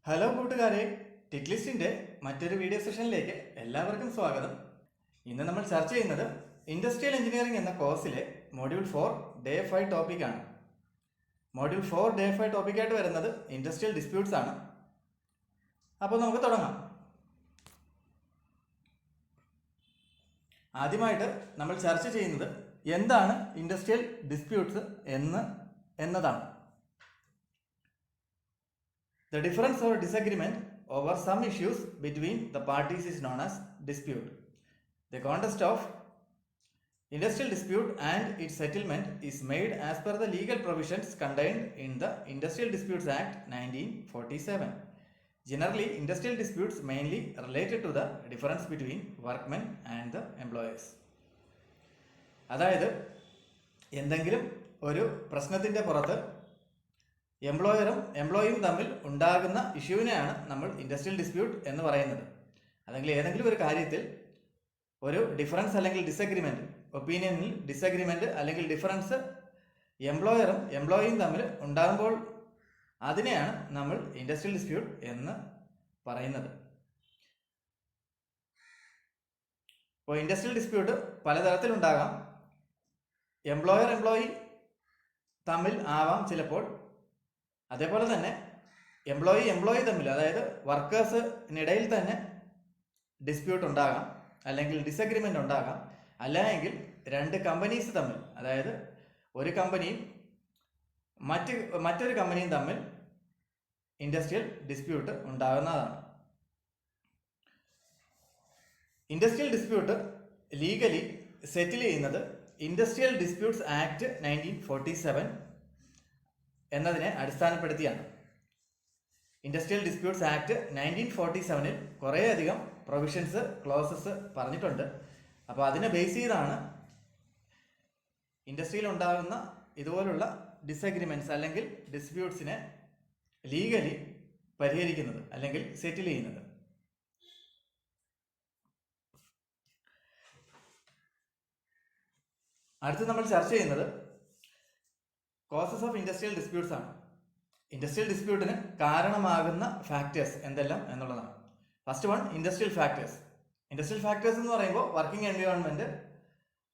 Hello കൂട്ടുകാരെ, ടിക് ലിസ്റ്റിന്റെ മറ്റൊരു വീഡിയോ സെഷനിലേക്ക് എല്ലാവർക്കും സ്വാഗതം. ഇന്ന് നമ്മൾ ചർച്ച ചെയ്യുന്നത് ഇൻഡസ്ട്രിയൽ എഞ്ചിനീയറിംഗ് എന്ന കോഴ്സിലെ മോഡ്യൂൾ 4 ഡേ 5 ടോപ്പിക്കാണ്. മോഡ്യൂൾ 4 ഡേ 5 ടോപ്പിക്കായിട്ട് വരുന്നത് ഇൻഡസ്ട്രിയൽ ഡിസ്പ്യൂട്ട്സ് ആണ്. അപ്പോൾ നമുക്ക് തുടങ്ങാം. ആദ്യമായിട്ട് നമ്മൾ ചർച്ച ചെയ്യുന്നത് എന്താണ് ഇൻഡസ്ട്രിയൽ ഡിസ്പ്യൂട്ട്സ് എന്നതാണ്. The difference or disagreement over some issues between the parties is known as dispute. The context of industrial dispute and its settlement is made as per the legal provisions contained in the Industrial Disputes Act 1947. Generally, industrial disputes mainly related to the difference between workmen and the employers. അതായത് എന്തെങ്കിലും ഒരു പ്രശ്നത്തിൻ്റെ പുറത്ത് എംപ്ലോയിയും തമ്മിൽ ഉണ്ടാകുന്ന ഇഷ്യൂവിനെയാണ് നമ്മൾ industrial dispute എന്ന് പറയുന്നത്. അല്ലെങ്കിൽ ഏതെങ്കിലും ഒരു കാര്യത്തിൽ ഒരു ഡിഫറൻസ് അല്ലെങ്കിൽ ഡിസഗ്രിമെൻറ്റ്, ഒപ്പീനിയനിൽ ഡിസഗ്രിമെൻറ്റ് അല്ലെങ്കിൽ ഡിഫറൻസ് എംപ്ലോയിയും തമ്മിൽ ഉണ്ടാകുമ്പോൾ അതിനെയാണ് നമ്മൾ ഇൻഡസ്ട്രിയൽ ഡിസ്പ്യൂട്ട് എന്ന് പറയുന്നത്. ഇപ്പോൾ ഇൻഡസ്ട്രിയൽ ഡിസ്പ്യൂട്ട് പലതരത്തിലുണ്ടാകാം. എംപ്ലോയി തമ്മിൽ ആവാം ചിലപ്പോൾ. അതേപോലെ തന്നെ എംപ്ലോയി തമ്മിൽ, അതായത് വർക്കേഴ്സിനിടയിൽ തന്നെ ഡിസ്പ്യൂട്ട് ഉണ്ടാകാം, അല്ലെങ്കിൽ ഡിസഗ്രിമെൻ്റ് ഉണ്ടാകാം. അല്ലെങ്കിൽ രണ്ട് കമ്പനീസ് തമ്മിൽ, അതായത് ഒരു കമ്പനിയും മറ്റൊരു കമ്പനിയും തമ്മിൽ ഇൻഡസ്ട്രിയൽ ഡിസ്പ്യൂട്ട് ഉണ്ടാകുന്നതാണ്. ഇൻഡസ്ട്രിയൽ ഡിസ്പ്യൂട്ട് ലീഗലി സെറ്റിൽ ചെയ്യുന്നത് ഇൻഡസ്ട്രിയൽ ഡിസ്പ്യൂട്ട്സ് ആക്ട് 1947 എന്നതിനെ അടിസ്ഥാനപ്പെടുത്തിയാണ്. ഇൻഡസ്ട്രിയൽ ഡിസ്പ്യൂട്ട്സ് ആക്ട് 1947 കുറേയധികം പ്രൊവിഷൻസ്, ക്ലോസസ് പറഞ്ഞിട്ടുണ്ട്. അപ്പോൾ അതിനെ ബേസ് ചെയ്താണ് ഇൻഡസ്ട്രിയിൽ ഉണ്ടാകുന്ന ഇതുപോലുള്ള ഡിസഗ്രിമെൻറ്റ്സ് അല്ലെങ്കിൽ ഡിസ്പ്യൂട്ട്സിനെ ലീഗലി പരിഹരിക്കുന്നത് അല്ലെങ്കിൽ സെറ്റിൽ ചെയ്യുന്നത്. അടുത്ത് നമ്മൾ ചർച്ച ചെയ്യുന്നത് കോസസ് ഓഫ് ഇൻഡസ്ട്രിയൽ ഡിസ്പ്യൂട്ട്സ് ആണ്. ഇൻഡസ്ട്രിയൽ ഡിസ്പ്യൂട്ടിന് കാരണമാകുന്ന ഫാക്ടേഴ്സ് എന്തെല്ലാം എന്നുള്ളതാണ്. First one, industrial factors. Industrial factors എന്ന് പറയുമ്പോൾ വർക്കിംഗ് എൻവയോൺമെന്റ്,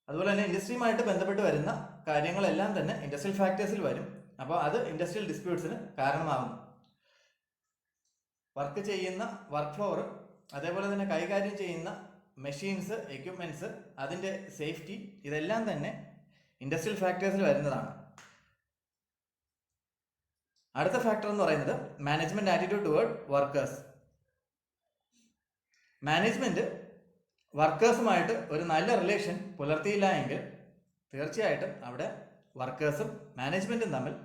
അതുപോലെ തന്നെ ഇൻഡസ്ട്രിയുമായിട്ട് ബന്ധപ്പെട്ട് വരുന്ന കാര്യങ്ങളെല്ലാം തന്നെ ഇൻഡസ്ട്രിയൽ ഫാക്ടേഴ്സിൽ വരും. അപ്പോൾ അത് ഇൻഡസ്ട്രിയൽ ഡിസ്പ്യൂട്ട്സിന് കാരണമാകുന്നു. വർക്ക് ചെയ്യുന്ന വർക്ക് ഫ്ലോർ, അതേപോലെ തന്നെ കൈകാര്യം ചെയ്യുന്ന മെഷീൻസ്, എക്യുപ്മെന്റ്സ്, അതിൻ്റെ സേഫ്റ്റി, ഇതെല്ലാം തന്നെ ഇൻഡസ്ട്രിയൽ ഫാക്ടേഴ്സിൽ വരുന്നതാണ്. അടുത്ത ഫാക്ടർ എന്ന് പറയുന്നത് management attitude toward workers. Management വർക്കേഴ്സുമായിട്ട് ഒരു നല്ല റിലേഷൻ പുലർത്തിയില്ല എങ്കിൽ തീർച്ചയായിട്ടും അവിടെ വർക്കേഴ്സും മാനേജ്മെന്റും തമ്മിൽ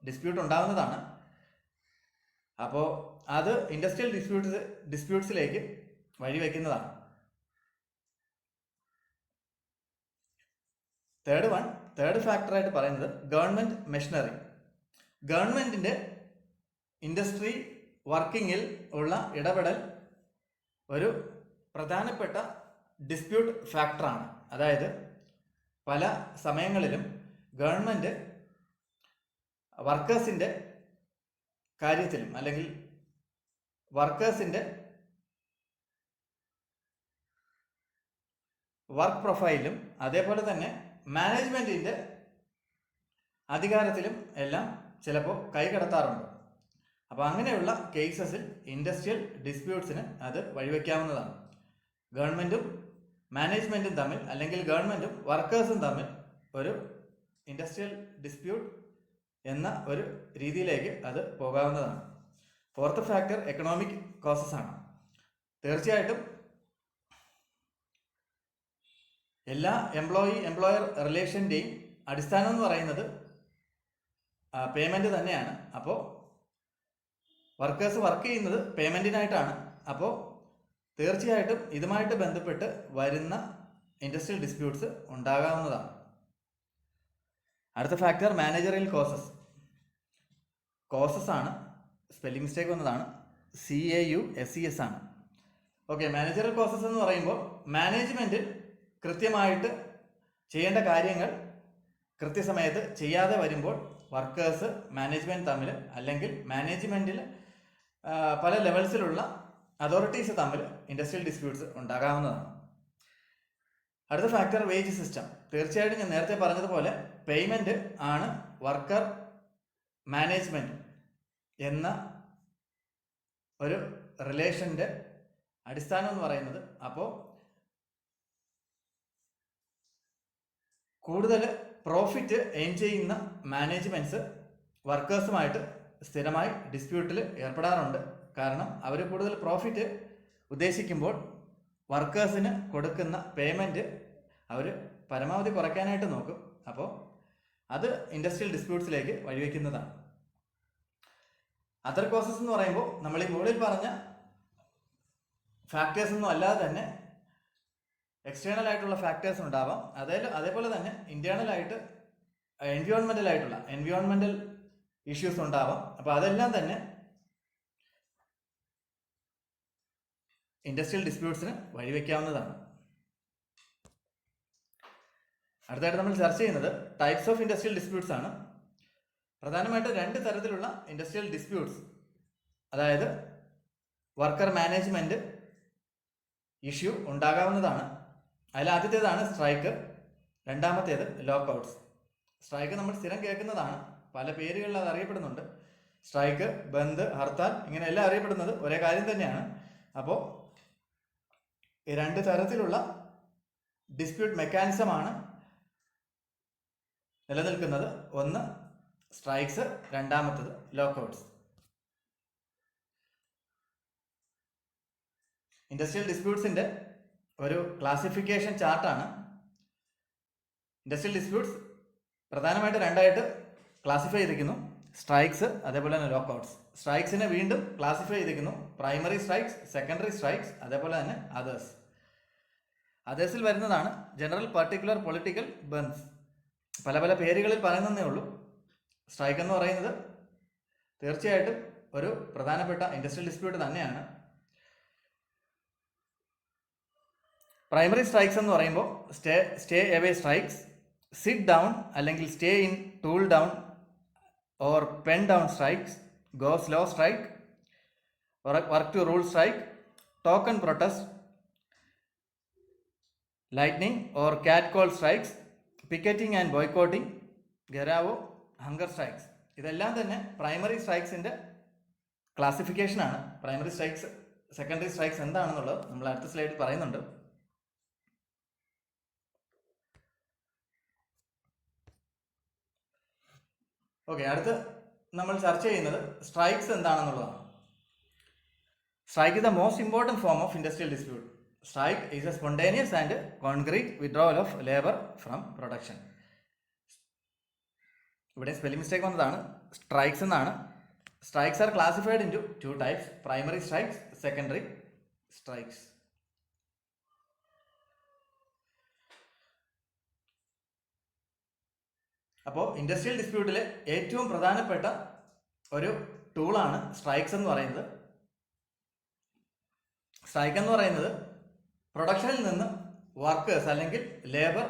ഡിസ്പ്യൂട്ട് ഉണ്ടാകുന്നതാണ്. അപ്പോൾ അത് ഇൻഡസ്ട്രിയൽ ഡിസ്പ്യൂട്ട്സിലേക്ക് വഴിവെക്കുന്നതാണ്. തേർഡ് ഫാക്ടറായിട്ട് പറയുന്നത് ഗവൺമെന്റ് മെഷീനറി. ഗവൺമെന്റിന്റെ ഇൻഡസ്ട്രി വർക്കിങ്ങിൽ ഉള്ള ഇടപെടൽ ഒരു പ്രധാനപ്പെട്ട ഡിസ്പ്യൂട്ട് ഫാക്ടറാണ്. അതായത് പല സമയങ്ങളിലും ഗവൺമെന്റ് വർക്കേഴ്സിന്റെ കാര്യത്തിലും അല്ലെങ്കിൽ വർക്കേഴ്സിന്റെ വർക്ക് പ്രൊഫൈലും അതേപോലെ തന്നെ മാനേജ്മെന്റിന്റെ അധികാരത്തിലും എല്ലാം ചിലപ്പോൾ കൈകടത്താറുണ്ട്. അപ്പോൾ അങ്ങനെയുള്ള കേസസിൽ ഇൻഡസ്ട്രിയൽ ഡിസ്പ്യൂട്ട്സിന് അത് വഴിവെക്കാവുന്നതാണ്. ഗവൺമെന്റും മാനേജ്മെന്റും തമ്മിൽ, അല്ലെങ്കിൽ ഗവൺമെന്റും വർക്കേഴ്സും തമ്മിൽ ഒരു ഇൻഡസ്ട്രിയൽ ഡിസ്പ്യൂട്ട് എന്ന ഒരു രീതിയിലേക്ക് അത് പോകാവുന്നതാണ്. ഫോർത്ത് ഫാക്ടർ എക്കണോമിക് കോസസ് ആണ്. തീർച്ചയായിട്ടും എല്ലാ എംപ്ലോയർ റിലേഷൻ്റെയും അടിസ്ഥാനം എന്ന് പറയുന്നത് പേയ്മെൻറ്റ് തന്നെയാണ്. അപ്പോൾ വർക്കേഴ്സ് വർക്ക് ചെയ്യുന്നത് പേയ്മെൻറ്റിനായിട്ടാണ്. അപ്പോൾ തീർച്ചയായിട്ടും ഇതുമായിട്ട് ബന്ധപ്പെട്ട് വരുന്ന ഇൻഡസ്ട്രിയൽ ഡിസ്പ്യൂട്ട്സ് ഉണ്ടാകാവുന്നതാണ്. അടുത്ത ഫാക്ടർ മാനേജറിയൽ കോസസ് ആണ്. സ്പെല്ലിംഗ് മിസ്റ്റേക്ക് വന്നതാണ്. CAUSES ആണ്. ഓക്കെ, മാനേജറിയൽ കോസസ് എന്ന് പറയുമ്പോൾ മാനേജ്മെൻറ്റ് കൃത്യമായിട്ട് ചെയ്യേണ്ട കാര്യങ്ങൾ കൃത്യസമയത്ത് ചെയ്യാതെ വരുമ്പോൾ വർക്കേഴ്സ് മാനേജ്മെന്റ് തമ്മിൽ, അല്ലെങ്കിൽ മാനേജ്മെന്റിൽ പല ലെവൽസിലുള്ള അതോറിറ്റീസ് തമ്മിൽ ഇൻഡസ്ട്രിയൽ ഡിസ്പ്യൂട്ട്സ് ഉണ്ടാകാവുന്നതാണ്. അടുത്ത ഫാക്ടർ വേജ് സിസ്റ്റം. തീർച്ചയായിട്ടും ഞാൻ നേരത്തെ പറഞ്ഞതുപോലെ പേയ്മെൻറ്റ് ആണ് വർക്കർ മാനേജ്മെൻറ്റ് എന്ന ഒരു റിലേഷൻ്റെ അടിസ്ഥാനം എന്ന് പറയുന്നത്. അപ്പോൾ കൂടുതൽ പ്രോഫിറ്റ് എയിം ചെയ്യുന്ന മാനേജ്മെൻറ്റ്സ് വർക്കേഴ്സുമായിട്ട് സ്ഥിരമായി ഡിസ്പ്യൂട്ടിൽ ഏർപ്പെടാറുണ്ട്. കാരണം അവർ കൂടുതൽ പ്രോഫിറ്റ് ഉദ്ദേശിക്കുമ്പോൾ വർക്കേഴ്സിന് കൊടുക്കുന്ന പേയ്മെൻറ്റ് അവർ പരമാവധി കുറയ്ക്കാനായിട്ട് നോക്കും. അപ്പോൾ അത് ഇൻഡസ്ട്രിയൽ ഡിസ്പ്യൂട്ട്സിലേക്ക് വഴിവെക്കുന്നതാണ്. അതർ കോസസ് എന്ന് പറയുമ്പോൾ നമ്മൾ ഈ മുകളിൽ പറഞ്ഞ ഫാക്ടേഴ്സ് ഒന്നും അല്ലാതെ തന്നെ എക്സ്റ്റേണൽ ആയിട്ടുള്ള ഫാക്ടേഴ്സ് ഉണ്ടാവാം. അതേപോലെ തന്നെ ഇന്റേണലായിട്ട് എൻവിയോൺമെന്റൽ ഇഷ്യൂസ് ഉണ്ടാവാം. അപ്പോൾ അതെല്ലാം തന്നെ ഇൻഡസ്ട്രിയൽ ഡിസ്പ്യൂട്ട്സിന് വഴിവെക്കാവുന്നതാണ്. അടുത്തായിട്ട് നമ്മൾ ചർച്ച ചെയ്യുന്നത് ടൈപ്സ് ഓഫ് ഇൻഡസ്ട്രിയൽ ഡിസ്പ്യൂട്ട്സ് ആണ്. പ്രധാനമായിട്ട് 2 തരത്തിലുള്ള ഇൻഡസ്ട്രിയൽ ഡിസ്പ്യൂട്ട്സ്, അതായത് വർക്കർ മാനേജ്മെന്റ് ഇഷ്യൂ ഉണ്ടാകാവുന്നതാണ്. അതിൽ ആദ്യത്തേതാണ് സ്ട്രൈക്ക്, രണ്ടാമത്തേത് ലോക്കൗട്ട്സ്. സ്ട്രൈക്ക് നമ്മൾ സ്ഥിരം കേൾക്കുന്നതാണ്, പല പേരുകളിൽ അത് അറിയപ്പെടുന്നുണ്ട്. സ്ട്രൈക്ക്, ബന്ദ്, ഹർത്താൽ, ഇങ്ങനെ എല്ലാം അറിയപ്പെടുന്നത് ഒരേ കാര്യം തന്നെയാണ്. അപ്പോൾ ഈ 2 തരത്തിലുള്ള ഡിസ്പ്യൂട്ട് മെക്കാനിസമാണ് നിലനിൽക്കുന്നത്. ഒന്ന് സ്ട്രൈക്സ്, രണ്ടാമത്തത് ലോക്കൗട്ട്സ്. ഇൻഡസ്ട്രിയൽ ഡിസ്പ്യൂട്ട്സിന്റെ ഒരു ക്ലാസിഫിക്കേഷൻ ചാർട്ടാണ്. ഇൻഡസ്ട്രിയൽ ഡിസ്പ്യൂട്ട്സ് പ്രധാനമായിട്ട് 2ആയിട്ട് ക്ലാസിഫൈ ചെയ്തിരിക്കുന്നു, സ്ട്രൈക്സ് അതേപോലെ തന്നെ ലോക്കൗട്ട്സ്. സ്ട്രൈക്സിനെ വീണ്ടും ക്ലാസിഫൈ ചെയ്തിരിക്കുന്നു, പ്രൈമറി സ്ട്രൈക്സ്, സെക്കൻഡറി സ്ട്രൈക്സ്, അതേപോലെ തന്നെ അതേഴ്സ്. അതേഴ്സിൽ വരുന്നതാണ് ജനറൽ, പർട്ടിക്കുലർ, പൊളിറ്റിക്കൽ, ബന്ദ്സ്. പല പല പേരുകളിൽ പറയുന്നതേ ഉള്ളൂ. സ്ട്രൈക്ക് എന്ന് പറയുന്നത് തീർച്ചയായിട്ടും ഒരു പ്രധാനപ്പെട്ട ഇൻഡസ്ട്രിയൽ ഡിസ്പ്യൂട്ട് തന്നെയാണ്. പ്രൈമറി സ്ട്രൈക്സ് എന്ന് പറയുമ്പോൾ stay away strikes, sit down അല്ലെങ്കിൽ stay in tool down or pen down strikes, go slow strike, work to rule strike, token protest, lightning or cat call strikes, picketing and boycotting, gherao, hunger strikes. ഇതെല്ലാം തന്നെ പ്രൈമറി സ്ട്രൈക്സിൻ്റെ ക്ലാസിഫിക്കേഷനാണ്. Primary strikes, secondary strikes എന്താണെന്നുള്ളത് നമ്മൾ അടുത്ത സ്ലൈഡിൽ പറയുന്നുണ്ട്. ഓക്കെ, അടുത്ത് നമ്മൾ ചർച്ച ചെയ്യുന്നത് സ്ട്രൈക്സ് എന്താണെന്നുള്ളതാണ്. Strike is the most important form of industrial dispute. Strike is a spontaneous and concrete withdrawal of labor from production. ഇവിടെ സ്പെല്ലിംഗ് മിസ്റ്റേക്ക് വന്നതാണ്, സ്ട്രൈക്സ് എന്നാണ്. Strikes R classified into 2 types, primary strikes, secondary strikes. അപ്പോൾ industrial ഡിസ്പ്യൂട്ടിലെ ഏറ്റവും പ്രധാനപ്പെട്ട ഒരു ടൂളാണ് strikes എന്ന് പറയുന്നത്. സ്ട്രൈക്ക് എന്ന് പറയുന്നത് പ്രൊഡക്ഷനിൽ നിന്ന് വർക്കേഴ്സ് അല്ലെങ്കിൽ ലേബർ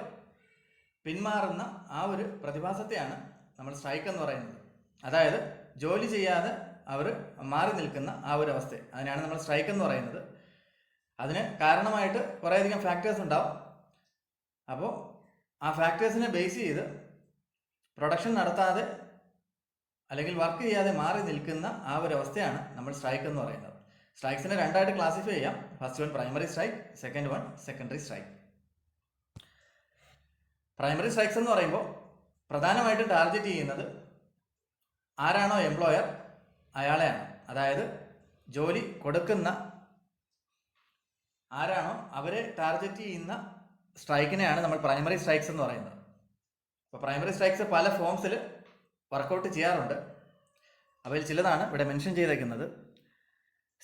പിന്മാറുന്ന ആ ഒരു പ്രതിഭാസത്തെയാണ് നമ്മൾ സ്ട്രൈക്ക് എന്ന് പറയുന്നത്. അതായത് ജോലി ചെയ്യാതെ അവർ മാറി നിൽക്കുന്ന ആ ഒരു അവസ്ഥ, അതിനാണ് നമ്മൾ സ്ട്രൈക്ക് എന്ന് പറയുന്നത്. അതിന് കാരണമായിട്ട് കുറേയധികം ഫാക്ടേഴ്സ് ഉണ്ടാവും. അപ്പോൾ ആ ഫാക്ടേഴ്സിനെ ബേസ് ചെയ്ത് പ്രൊഡക്ഷൻ നടത്താതെ അല്ലെങ്കിൽ വർക്ക് ചെയ്യാതെ മാറി നിൽക്കുന്ന ആ ഒരു അവസ്ഥയാണ് നമ്മൾ സ്ട്രൈക്ക് എന്ന് പറയുന്നത്. സ്ട്രൈക്സിനെ 2ആയിട്ട് ക്ലാസിഫൈ ചെയ്യാം. First one primary strike, second one secondary strike. Primary strikes എന്ന് പറയുമ്പോൾ പ്രധാനമായിട്ടും ടാർഗറ്റ് ചെയ്യുന്നത് ആരാണോ എംപ്ലോയർ അയാളെയാണ്. അതായത് ജോലി കൊടുക്കുന്ന ആരാണോ അവരെ ടാർഗറ്റ് ചെയ്യുന്ന സ്ട്രൈക്കിനെയാണ് നമ്മൾ പ്രൈമറി സ്ട്രൈക്സ് എന്ന് പറയുന്നത്. അപ്പോൾ പ്രൈമറി സ്ട്രൈക്സ് പല ഫോംസിൽ വർക്കൗട്ട് ചെയ്യാറുണ്ട്. അവയിൽ ചിലതാണ് ഇവിടെ മെൻഷൻ ചെയ്തേക്കുന്നത്.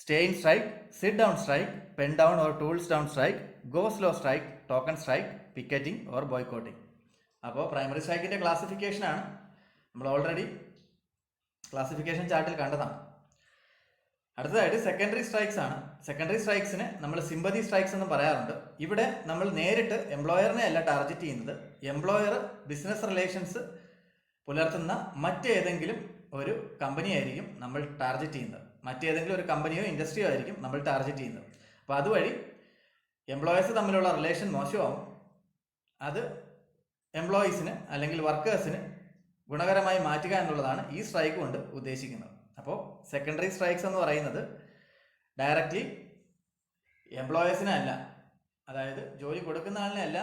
Stay in strike, sit down strike, pen down or tools down strike, go slow strike, token strike, picketing or boycotting. അപ്പോൾ പ്രൈമറി സ്ട്രൈക്കിൻ്റെ ക്ലാസിഫിക്കേഷനാണ് നമ്മൾ ഓൾറെഡി ക്ലാസിഫിക്കേഷൻ ചാർട്ടിൽ കണ്ടതാണ്. അടുത്തതായിട്ട് സെക്കൻഡറി സ്ട്രൈക്സ് ആണ്. സെക്കൻഡറി സ്ട്രൈക്സിന് നമ്മൾ സിമ്പതി സ്ട്രൈക്സ് എന്ന് പറയാറുണ്ട്. ഇവിടെ നമ്മൾ നേരിട്ട് എംപ്ലോയറിനെ അല്ല ടാർഗറ്റ് ചെയ്യുന്നത്, എംപ്ലോയർ ബിസിനസ് റിലേഷൻസ് പുലർത്തുന്ന മറ്റേതെങ്കിലും ഒരു കമ്പനി ആയിരിക്കും നമ്മൾ ടാർഗറ്റ് ചെയ്യുന്നത്. മറ്റേതെങ്കിലും ഒരു കമ്പനിയോ ഇൻഡസ്ട്രിയോ ആയിരിക്കും നമ്മൾ ടാർഗറ്റ് ചെയ്യുന്നത്. അപ്പോൾ അതുവഴി എംപ്ലോയേഴ്സ് തമ്മിലുള്ള റിലേഷൻ മോശമാവും. അത് എംപ്ലോയീസിന് അല്ലെങ്കിൽ വർക്കേഴ്സിന് ഗുണകരമായി മാറ്റുക എന്നുള്ളതാണ് ഈ സ്ട്രൈക്ക് കൊണ്ട് ഉദ്ദേശിക്കുന്നത്. അപ്പോൾ സെക്കൻഡറി സ്ട്രൈക്സ് എന്ന് പറയുന്നത് ഡയറക്റ്റ്ലി എംപ്ലോയേഴ്സിനെ അല്ല, അതായത് ജോലി കൊടുക്കുന്ന ആളിനെ അല്ല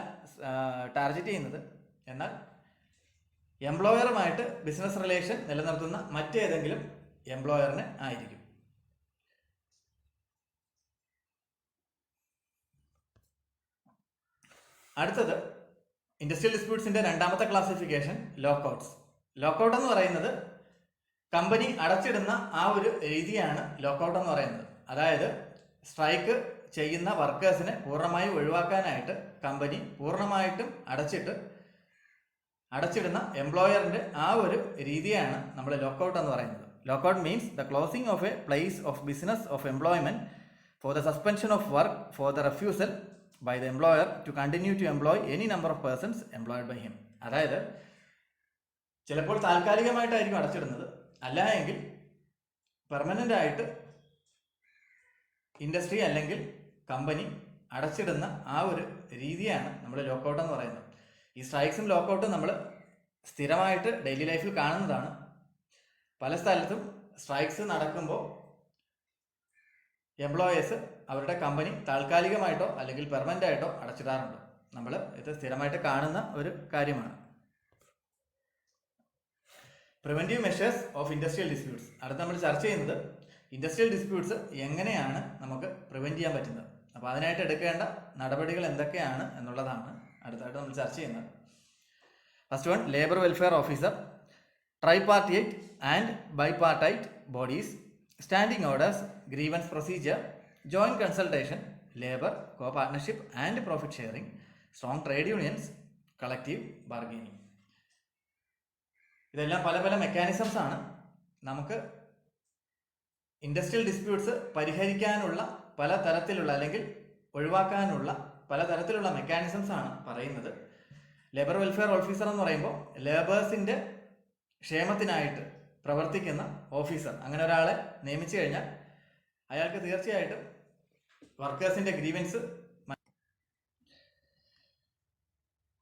ടാർഗറ്റ് ചെയ്യുന്നത്, എന്നാൽ എംപ്ലോയറുമായിട്ട് ബിസിനസ് റിലേഷൻ നിലനിർത്തുന്ന മറ്റേതെങ്കിലും എംപ്ലോയറിനെ ആയിരിക്കും. അടുത്തത് ഇൻഡസ്ട്രിയൽ ഡിസ്പ്യൂട്ട്സിന്റെ രണ്ടാമത്തെ ക്ലാസിഫിക്കേഷൻ ലോക്കൗട്ട്സ്. ലോക്കൗട്ട് എന്ന് പറയുന്നത് കമ്പനി അടച്ചിടുന്ന ആ ഒരു രീതിയാണ് ലോക്കൗട്ട് എന്ന് പറയുന്നത്. അതായത് സ്ട്രൈക്ക് ചെയ്യുന്ന വർക്കേഴ്സിനെ പൂർണ്ണമായും ഒഴിവാക്കാനായിട്ട് കമ്പനി പൂർണ്ണമായിട്ടും അടച്ചിടുന്ന എംപ്ലോയറിന്റെ ആ ഒരു രീതിയാണ് നമ്മൾ ലോക്കൗട്ട് എന്ന് പറയുന്നത്. Lockout means the closing of a place of business of employment for the suspension of work for the refusal by the employer to continue to employ any number of persons employed by him. അതായത് ചിലപ്പോൾ താൽക്കാലികമായിട്ടായിരിക്കും അടച്ചിടുന്നത്, അല്ല എങ്കിൽ permanent ആയിട്ട് industry അല്ലെങ്കിൽ company അടച്ചിടുന്ന ആ ഒരു രീതിയാണ് നമ്മൾ ലോക്കൗട്ട് എന്ന് പറയുന്നത്. ഈ സ്ട്രൈക്സും ലോക്കൗട്ടും നമ്മൾ സ്ഥിരമായിട്ട് ഡെയിലി ലൈഫിൽ കാണുന്നതാണ്. പല സ്ഥലത്തും സ്ട്രൈക്സ് നടക്കുമ്പോൾ എംപ്ലോയേഴ്സ് അവരുടെ കമ്പനി താൽക്കാലികമായിട്ടോ അല്ലെങ്കിൽ പെർമനൻ്റ് ആയിട്ടോ അടച്ചിടാറുണ്ട്. നമ്മൾ ഇത് സ്ഥിരമായിട്ട് കാണുന്ന ഒരു കാര്യമാണ്. Preventive measures of industrial disputes. അടുത്ത് നമ്മൾ ചർച്ച ചെയ്യുന്നത് ഇൻഡസ്ട്രിയൽ ഡിസ്പ്യൂട്ട്സ് എങ്ങനെയാണ് നമുക്ക് പ്രിവെന്റ് ചെയ്യാൻ പറ്റുന്നത്. അപ്പോൾ അതിനായിട്ട് എടുക്കേണ്ട നടപടികൾ എന്തൊക്കെയാണ് എന്നുള്ളതാണ് അടുത്തായിട്ട് നമ്മൾ ചർച്ച ചെയ്യുന്നത്. First one, labour welfare officer, tripartite and bipartite bodies, standing orders, grievance procedure, joint consultation, labour co partnership and profit sharing, strong trade unions, collective bargaining. ഇതെല്ലാം പല പല മെക്കാനിസംസ് ആണ് നമുക്ക് ഇൻഡസ്ട്രിയൽ ഡിസ്പ്യൂട്ട്സ് പരിഹരിക്കാനുള്ള പല തരത്തിലുള്ള അല്ലെങ്കിൽ ഒഴിവാക്കാനുള്ള പല തരത്തിലുള്ള മെക്കാനിസംസ് ആണ് പറയുന്നത്. ലേബർ വെൽഫെയർ ഓഫീസർ എന്ന് പറയുമ്പോൾ ലേബേഴ്സിൻ്റെ ക്ഷേമത്തിനായിട്ട് പ്രവർത്തിക്കുന്ന ഓഫീസർ, അങ്ങനെ ഒരാളെ നിയമിച്ചു കഴിഞ്ഞാൽ അയാൾക്ക് തീർച്ചയായിട്ടും വർക്കേഴ്സിൻ്റെ ഗ്രീവൻസ്.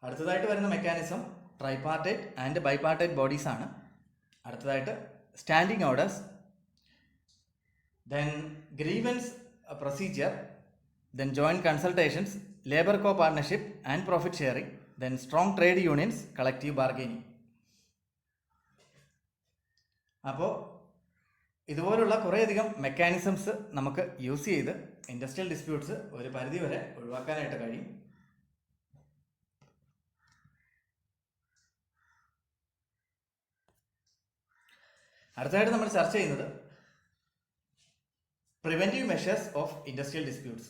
അടുത്തതായിട്ട് വരുന്ന mechanism tripartite and bipartite bodies ആണ്. അടുത്തതായിട്ട് standing orders, then grievance procedure, then joint consultations, labour co partnership and profit sharing, then strong trade unions, collective bargaining. അപ്പോൾ ഇതുപോലുള്ള കുറേയധികം മെക്കാനിസംസ് നമുക്ക് യൂസ് ചെയ്ത് ഇൻഡസ്ട്രിയൽ ഡിസ്പ്യൂട്ട്സ് ഒരു പരിധി വരെ ഒഴിവാക്കാനായിട്ട് കഴിയും. അടുത്തതായിട്ട് നമ്മൾ ചർച്ച ചെയ്യുന്നത് preventive measures of industrial disputes.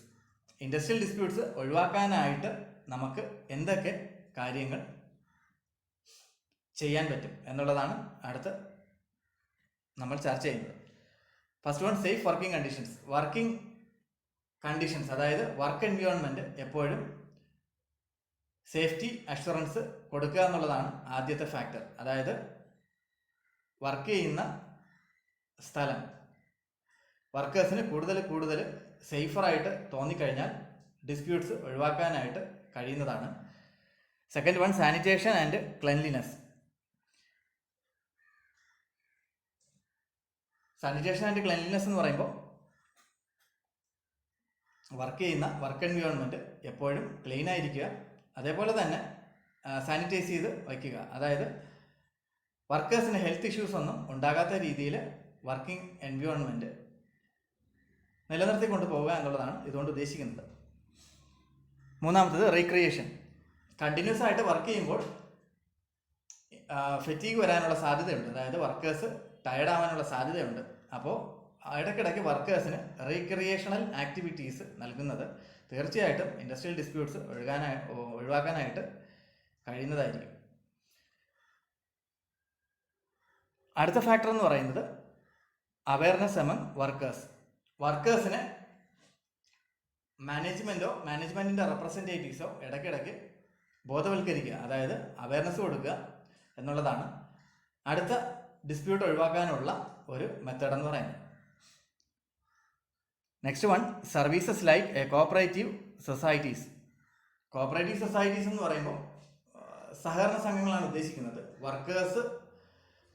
Industrial disputes ഒഴിവാക്കാനായിട്ട് നമുക്ക് എന്തൊക്കെ കാര്യങ്ങൾ ചെയ്യാൻ പറ്റും എന്നുള്ളതാണ് അടുത്ത് നമ്മൾ ചർച്ച ചെയ്യുന്നത്. First one, safe working conditions. Working conditions, അതായത് വർക്ക് എൻവയോൺമെൻറ്റ് എപ്പോഴും സേഫ്റ്റി അഷുറൻസ് കൊടുക്കുക എന്നുള്ളതാണ് ആദ്യത്തെ ഫാക്ടർ. അതായത് വർക്ക് ചെയ്യുന്ന സ്ഥലം വർക്കേഴ്സിന് കൂടുതൽ സേഫറായിട്ട് തോന്നിക്കഴിഞ്ഞാൽ ഡിസ്പ്യൂട്ട്സ് ഒഴിവാക്കാനായിട്ട് കഴിയുന്നതാണ്. Second one, sanitation and cleanliness. Sanitation and cleanliness എന്ന് പറയുമ്പോൾ വർക്ക് ചെയ്യുന്ന വർക്ക് എൻവയോൺമെൻറ്റ് എപ്പോഴും ക്ലീൻ ആയിരിക്കുക, അതേപോലെ തന്നെ സാനിറ്റൈസ് ചെയ്ത് വയ്ക്കുക. അതായത് വർക്കേഴ്സിന് ഹെൽത്ത് ഇഷ്യൂസ് ഒന്നും ഉണ്ടാകാത്ത രീതിയിൽ വർക്കിംഗ് എൻവയോൺമെൻറ്റ് നിലനിർത്തിക്കൊണ്ട് പോവുക എന്നുള്ളതാണ് ഇതുകൊണ്ട് ഉദ്ദേശിക്കുന്നത്. മൂന്നാമത്തത് റീക്രിയേഷൻ. കണ്ടിന്യൂസ് ആയിട്ട് വർക്ക് ചെയ്യുമ്പോൾ ഫെറ്റീഗ് വരാനുള്ള സാധ്യതയുണ്ട്, അതായത് വർക്കേഴ്സ് ടയർഡ് ആവാനുള്ള സാധ്യതയുണ്ട്. അപ്പോൾ ഇടയ്ക്കിടയ്ക്ക് വർക്കേഴ്സിന് റീക്രിയേഷണൽ ആക്ടിവിറ്റീസ് നൽകുന്നത് തീർച്ചയായിട്ടും ഇൻഡസ്ട്രിയൽ ഡിസ്പ്യൂട്ട്സ് ഒഴിവാക്കാനായിട്ട് കഴിയുന്നതായിരിക്കും. അടുത്ത ഫാക്ടർ എന്ന് പറയുന്നത് അവയർനെസ് എമംഗ് വർക്കേഴ്സ്. വർക്കേഴ്സിനെ മാനേജ്മെൻറ്റിൻ്റെ റെപ്രസെൻറ്റേറ്റീവ്സോ ഇടയ്ക്കിടയ്ക്ക് ബോധവൽക്കരിക്കുക, അതായത് അവയർനെസ് കൊടുക്കുക എന്നുള്ളതാണ് അടുത്ത ഡിസ്പ്യൂട്ട് ഒഴിവാക്കാനുള്ള ഒരു മെത്തേഡ് എന്ന് പറയുന്നത്. Next one, services like A cooperative societies. Cooperative societies എന്ന് പറയുമ്പോൾ സഹകരണ സംഘങ്ങളാണ് ഉദ്ദേശിക്കുന്നത്. വർക്കേഴ്സ്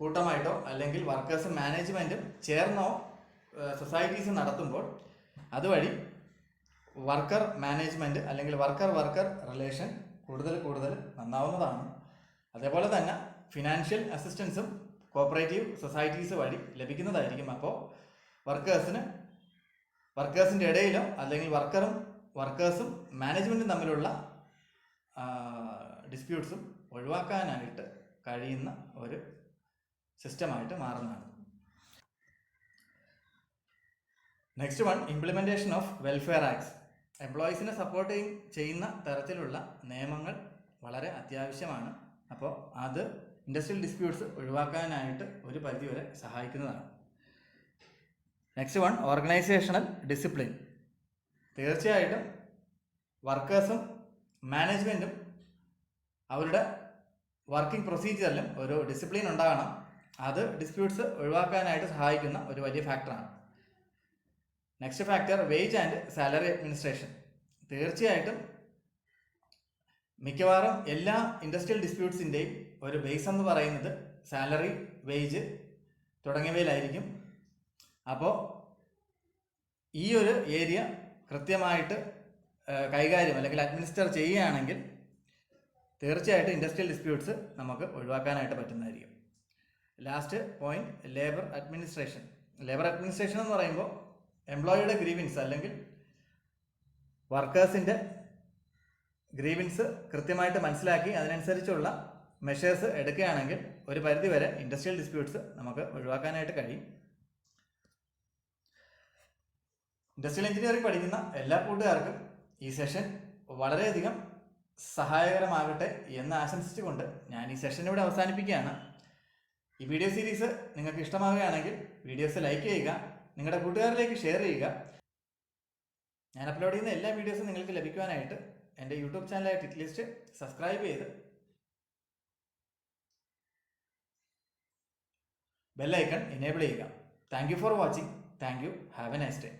കൂട്ടമായിട്ടോ അല്ലെങ്കിൽ വർക്കേഴ്സ് മാനേജ്മെൻറ്റും ചേർന്നോ സൊസൈറ്റീസ് നടത്തുമ്പോൾ അതുവഴി വർക്കർ മാനേജ്മെൻറ്റ് അല്ലെങ്കിൽ വർക്കർ റിലേഷൻ കൂടുതൽ നന്നാവുന്നതാണ്. അതേപോലെ തന്നെ ഫിനാൻഷ്യൽ അസിസ്റ്റൻസും കോപ്പറേറ്റീവ് സൊസൈറ്റീസ് വഴി ലഭിക്കുന്നതായിരിക്കും. അപ്പോൾ വർക്കേഴ്സിൻ്റെ ഇടയിലോ അല്ലെങ്കിൽ വർക്കേഴ്സും മാനേജ്മെൻറ്റും തമ്മിലുള്ള ഡിസ്പ്യൂട്ട്സും ഒഴിവാക്കാനായിട്ട് കഴിയുന്ന ഒരു സിസ്റ്റമായിട്ട് മാറുന്നതാണ്. Next one, implementation of welfare acts. എംപ്ലോയീസിനെ സപ്പോർട്ട് ചെയ്യുന്ന തരത്തിലുള്ള നിയമങ്ങൾ വളരെ അത്യാവശ്യമാണ്. അപ്പോൾ അത് ഇൻഡസ്ട്രിയൽ ഡിസ്പ്യൂട്ട്സ് ഒഴിവാക്കാനായിട്ട് ഒരു പരിധിവരെ സഹായിക്കുന്നതാണ്. Next one, organisational discipline. തീർച്ചയായിട്ടും വർക്കേഴ്സും മാനേജ്മെൻറ്റും അവരുടെ വർക്കിംഗ് പ്രൊസീജിയറിലും ഒരു ഡിസിപ്ലിൻ ഉണ്ടാകണം. അത് ഡിസ്പ്യൂട്ട്സ് ഒഴിവാക്കാനായിട്ട് സഹായിക്കുന്ന ഒരു വലിയ ഫാക്ടറാണ്. Next factor, wage and salary administration. തീർച്ചയായിട്ടും മിക്കവാറും എല്ലാ ഇൻഡസ്ട്രിയൽ ഡിസ്പ്യൂട്ട്സിൻ്റെയും ഒരു ബേസ് എന്ന് പറയുന്നത് സാലറി, വേജ് തുടങ്ങിയവയിലായിരിക്കും. അപ്പോൾ ഈ ഒരു ഏരിയ കൃത്യമായിട്ട് കൈകാര്യം അല്ലെങ്കിൽ അഡ്മിനിസ്റ്റർ ചെയ്യുകയാണെങ്കിൽ തീർച്ചയായിട്ടും ഇൻഡസ്ട്രിയൽ ഡിസ്പ്യൂട്ട്സ് നമുക്ക് ഒഴിവാക്കാനായിട്ട് പറ്റുന്നതായിരിക്കും. Last point, labour administration. Labour administration എന്ന് പറയുമ്പോൾ എംപ്ലോയിയുടെ ഗ്രീവൻസ് അല്ലെങ്കിൽ വർക്കേഴ്സിൻ്റെ ഗ്രീവൻസ് കൃത്യമായിട്ട് മനസ്സിലാക്കി അതിനനുസരിച്ചുള്ള മെഷേഴ്സ് എടുക്കുകയാണെങ്കിൽ ഒരു പരിധിവരെ ഇൻഡസ്ട്രിയൽ ഡിസ്പ്യൂട്ട്സ് നമുക്ക് ഒഴിവാക്കാനായിട്ട് കഴിയും. ഇൻഡസ്ട്രിയൽ എഞ്ചിനീയറിംഗ് പഠിക്കുന്ന എല്ലാ കൂട്ടുകാർക്കും ഈ സെഷൻ വളരെയധികം സഹായകരമാകട്ടെ എന്ന് ആശംസിച്ചുകൊണ്ട് ഞാൻ ഈ സെഷൻ ഇവിടെ അവസാനിപ്പിക്കുകയാണ്. ഈ വീഡിയോ സീരീസ് നിങ്ങൾക്ക് ഇഷ്ടമാവുകയാണെങ്കിൽ വീഡിയോസ് ലൈക്ക് ചെയ്യുക, നിങ്ങളുടെ കൂട്ടുകാരിലേക്ക് ഷെയർ ചെയ്യുക. ഞാൻ അപ്ലോഡ് ചെയ്യുന്ന എല്ലാ വീഡിയോസും നിങ്ങൾക്ക് ലഭിക്കുവാനായിട്ട് എൻ്റെ യൂട്യൂബ് ചാനലായ ടിക്ക് ലിസ്റ്റ് സബ്സ്ക്രൈബ് ചെയ്ത് ബെൽ ഐക്കൺ എനേബിൾ ചെയ്യുക. Thank you for watching. Thank you. Have A nice day.